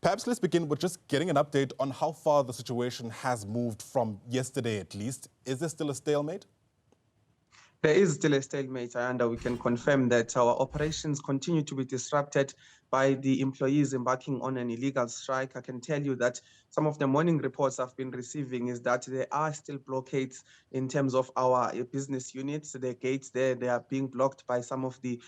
Perhaps let's begin with just getting an update on how far the situation has moved from yesterday at least. Is there still a stalemate? There is still a stalemate, and we can confirm that our operations continue to be disrupted by the employees embarking on an illegal strike. I can tell you that some of the morning reports I've been receiving is that there are still blockades in terms of our business units. The gates there, they are being blocked by some of the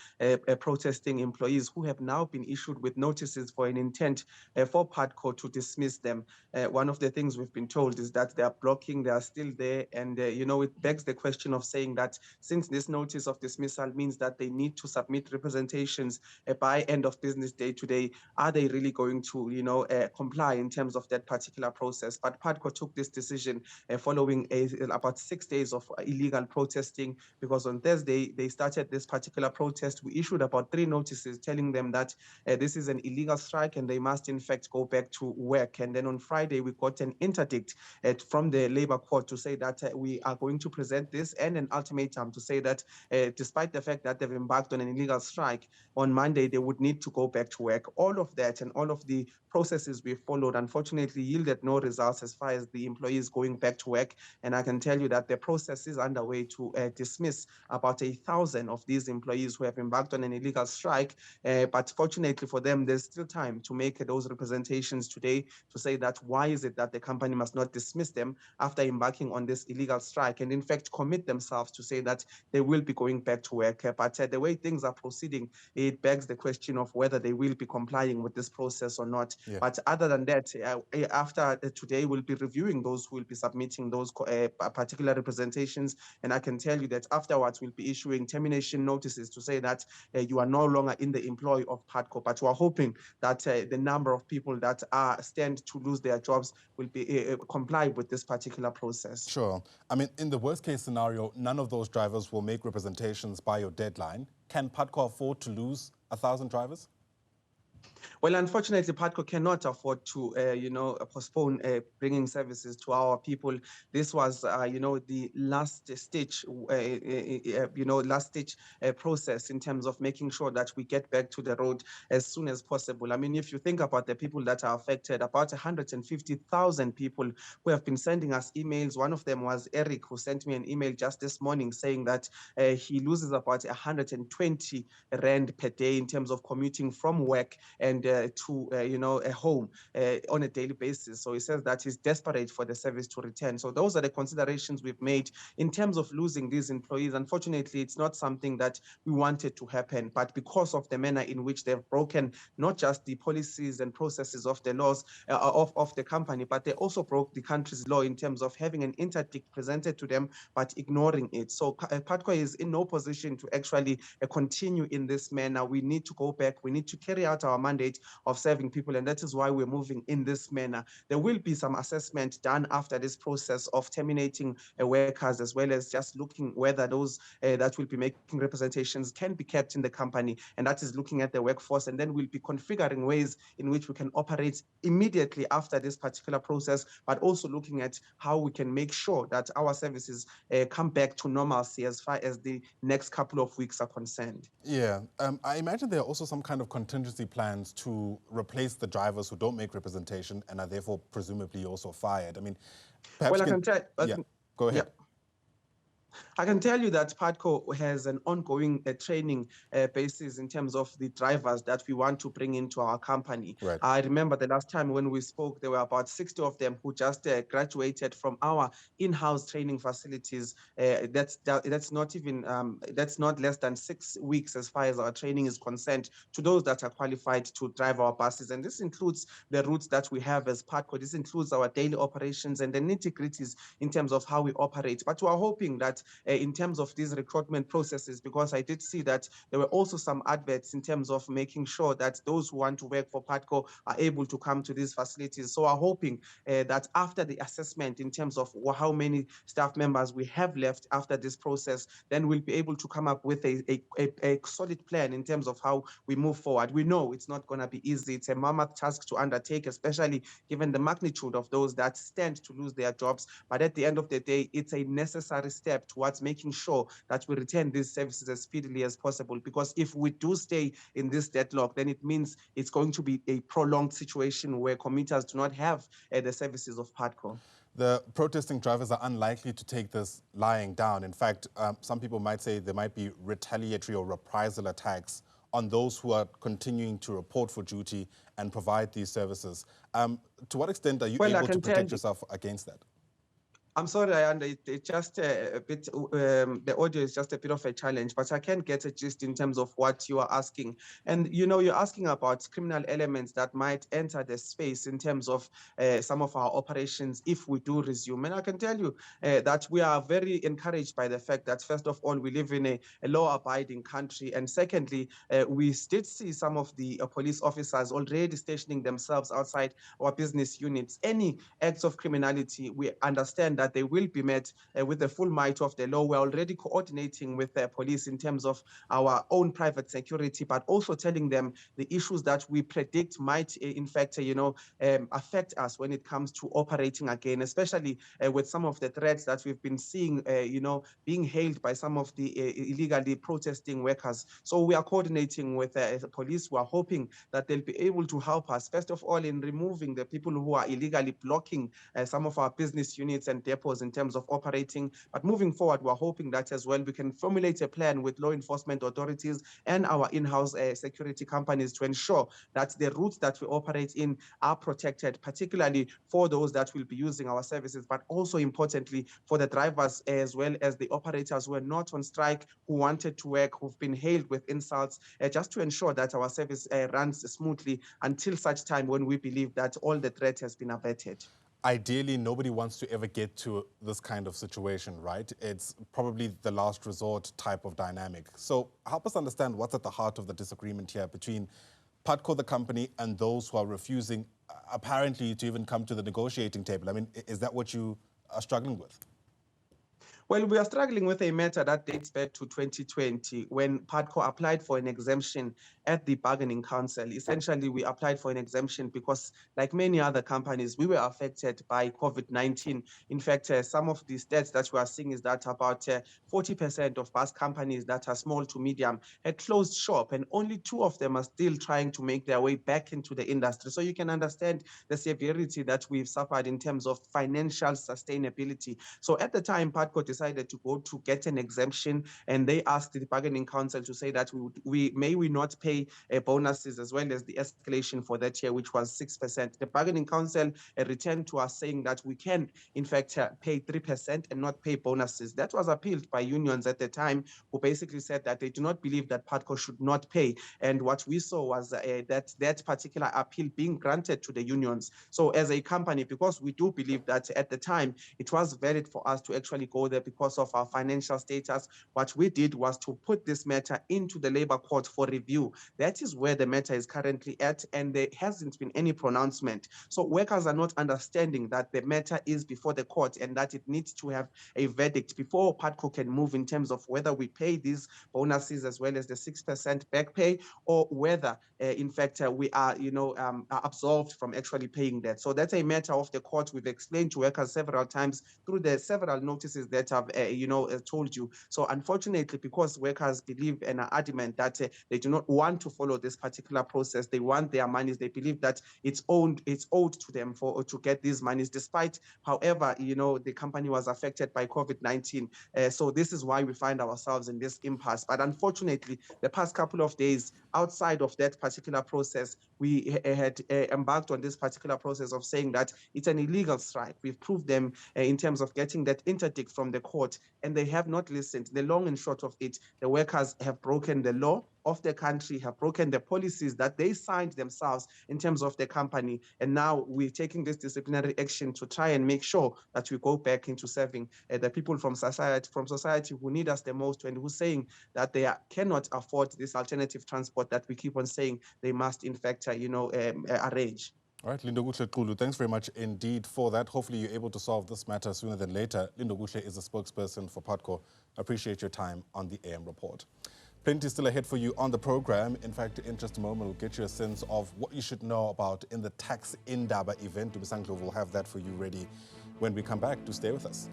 protesting employees who have now been issued with notices for an intent for Putco to dismiss them. One of the things we've been told is that they are blocking, they are still there. And, it begs the question of saying that since this notice of dismissal means that they need to submit representations by end of business day today, are they really going to, comply in terms of that particular process? But Putco took this decision following about 6 days of illegal protesting, because on Thursday, they started this particular protest. We issued about 3 notices telling them that this is an illegal strike and they must in fact go back to work. And then on Friday, we got an interdict from the Labour Court to say that we are going to present this and an ultimatum to say that despite the fact that they've embarked on an illegal strike, on Monday they would need to go back to work. All of that and all of the processes we followed unfortunately yielded no results as far as the employees going back to work. And I can tell you that the process is underway to dismiss about 1,000 of these employees who have embarked on an illegal strike. But fortunately for them, there's still time to make those representations today to say that why is it that the company must not dismiss them after embarking on this illegal strike, and in fact commit themselves to say that they will be going back to work. But the way things are proceeding, it begs the question of whether they will be complying with this process or not. Yeah. But other than that, after today, we'll be reviewing those who will be submitting those particular representations. And I can tell you that afterwards, we'll be issuing termination notices to say that you are no longer in the employ of Putco. But we're hoping that the number of people that stand to lose their jobs will be comply with this particular process. Sure. I mean, in the worst case scenario, none of those drivers will make representations by your deadline. Can Putco afford to lose 1,000 drivers? Well, unfortunately, Putco cannot afford to, postpone bringing services to our people. This was, the last stage, process in terms of making sure that we get back to the road as soon as possible. I mean, if you think about the people that are affected, about 150,000 people who have been sending us emails. One of them was Eric, who sent me an email just this morning saying that he loses about 120 Rand per day in terms of commuting from work and to a home on a daily basis. So he says that he's desperate for the service to return. So those are the considerations we've made in terms of losing these employees. Unfortunately, it's not something that we wanted to happen, but because of the manner in which they've broken not just the policies and processes of the laws of the company, but they also broke the country's law in terms of having an interdict presented to them, but ignoring it. So Putco is in no position to actually continue in this manner. We need to go back. We need to carry out our mandate of serving people, and that is why we're moving in this manner. There will be some assessment done after this process of terminating workers, as well as just looking whether those that will be making representations can be kept in the company, and that is looking at the workforce. And then we'll be configuring ways in which we can operate immediately after this particular process, but also looking at how we can make sure that our services come back to normalcy as far as the next couple of weeks are concerned. Yeah, I imagine there are also some kind of contingency plans to replace the drivers who don't make representation and are therefore presumably also fired. I mean, perhaps well, I can tell. Go ahead. Yeah. I can tell you that Putco has an ongoing training basis in terms of the drivers that we want to bring into our company. Right. I remember the last time when we spoke, there were about 60 of them who just graduated from our in-house training facilities. That's not even that's not less than 6 weeks as far as our training is concerned to those that are qualified to drive our buses. And this includes the routes that we have as Putco. This includes our daily operations and the nitty-gritties in terms of how we operate. But we are hoping that in terms of these recruitment processes, because I did see that there were also some adverts in terms of making sure that those who want to work for Putco are able to come to these facilities. So I'm hoping that after the assessment in terms of how many staff members we have left after this process, then we'll be able to come up with a solid plan in terms of how we move forward. We know it's not going to be easy. It's a mammoth task to undertake, especially given the magnitude of those that stand to lose their jobs. But at the end of the day, it's a necessary step towards making sure that we return these services as speedily as possible. Because if we do stay in this deadlock, then it means it's going to be a prolonged situation where commuters do not have the services of Putco. The protesting drivers are unlikely to take this lying down. In fact, some people might say there might be retaliatory or reprisal attacks on those who are continuing to report for duty and provide these services. To what extent are you able to protect yourself against that? I'm sorry, it's just a bit, the audio is just a bit of a challenge, but I can get a gist in terms of what you are asking. And, you know, you're asking about criminal elements that might enter the space in terms of some of our operations if we do resume. And I can tell you that we are very encouraged by the fact that, first of all, we live in a law-abiding country. And secondly, we did see some of the police officers already stationing themselves outside our business units. Any acts of criminality, we understand that they will be met with the full might of the law. We're already coordinating with the police in terms of our own private security, but also telling them the issues that we predict might, in fact, affect us when it comes to operating again, especially with some of the threats that we've been seeing, being hailed by some of the illegally protesting workers. So we are coordinating with the police. We are hoping that they'll be able to help us, first of all, in removing the people who are illegally blocking some of our business units and depots in terms of operating. But moving forward, we're hoping that as well we can formulate a plan with law enforcement authorities and our in-house security companies to ensure that the routes that we operate in are protected, particularly for those that will be using our services, but also importantly for the drivers as well as the operators who are not on strike, who wanted to work, who've been hailed with insults, just to ensure that our service runs smoothly until such time when we believe that all the threat has been averted. Ideally, nobody wants to ever get to this kind of situation, right? It's probably the last resort type of dynamic. So help us understand what's at the heart of the disagreement here between Putco, the company, and those who are refusing, apparently, to even come to the negotiating table. I mean, is that what you are struggling with? Well, we are struggling with a matter that dates back to 2020 when Putco applied for an exemption at the bargaining council. Essentially, we applied for an exemption because, like many other companies, we were affected by COVID-19. In fact, some of the stats that we are seeing is that about 40% of bus companies that are small to medium had closed shop, and only 2 of them are still trying to make their way back into the industry. So you can understand the severity that we've suffered in terms of financial sustainability. So at the time, Putco decided to go to get an exemption, and they asked the bargaining council to say that we may not pay bonuses as well as the escalation for that year, which was 6%. The bargaining council returned to us saying that we can, in fact, pay 3% and not pay bonuses. That was appealed by unions at the time, who basically said that they do not believe that Putco should not pay. And what we saw was that particular appeal being granted to the unions. So as a company, because we do believe that at the time it was valid for us to actually go there because of our financial status, what we did was to put this matter into the labor court for review. That is where the matter is currently at, and there hasn't been any pronouncement. So workers are not understanding that the matter is before the court and that it needs to have a verdict before Putco can move in terms of whether we pay these bonuses as well as the 6% back pay, or whether, in fact, we are, absolved from actually paying that. So that's a matter of the court. We've explained to workers several times through the several notices that I've told you. So unfortunately, because workers believe and are adamant that they do not want to follow this particular process, they want their monies. They believe that it's owed to them to get these monies, despite, however, the company was affected by COVID-19. So this is why we find ourselves in this impasse. But unfortunately, the past couple of days, outside of that particular process, we had embarked on this particular process of saying that it's an illegal strike. We've proved them in terms of getting that interdict from the court, and they have not listened. The long and short of it, the workers have broken the law of the country, have broken the policies that they signed themselves in terms of the company. And now we're taking this disciplinary action to try and make sure that we go back into serving the people from society who need us the most, and who's saying that they cannot afford this alternative transport that we keep on saying they must, in fact, arrange. All right, Lindokuhle Xulu, thanks very much indeed for that. Hopefully you're able to solve this matter sooner than later. Lindokuhle is a spokesperson for Putco. Appreciate your time on the AM Report. Plenty still ahead for you on the program. In fact, in just a moment, we'll get you a sense of what you should know about in the Tax Indaba event. We'll have that for you ready when we come back. Do stay with us.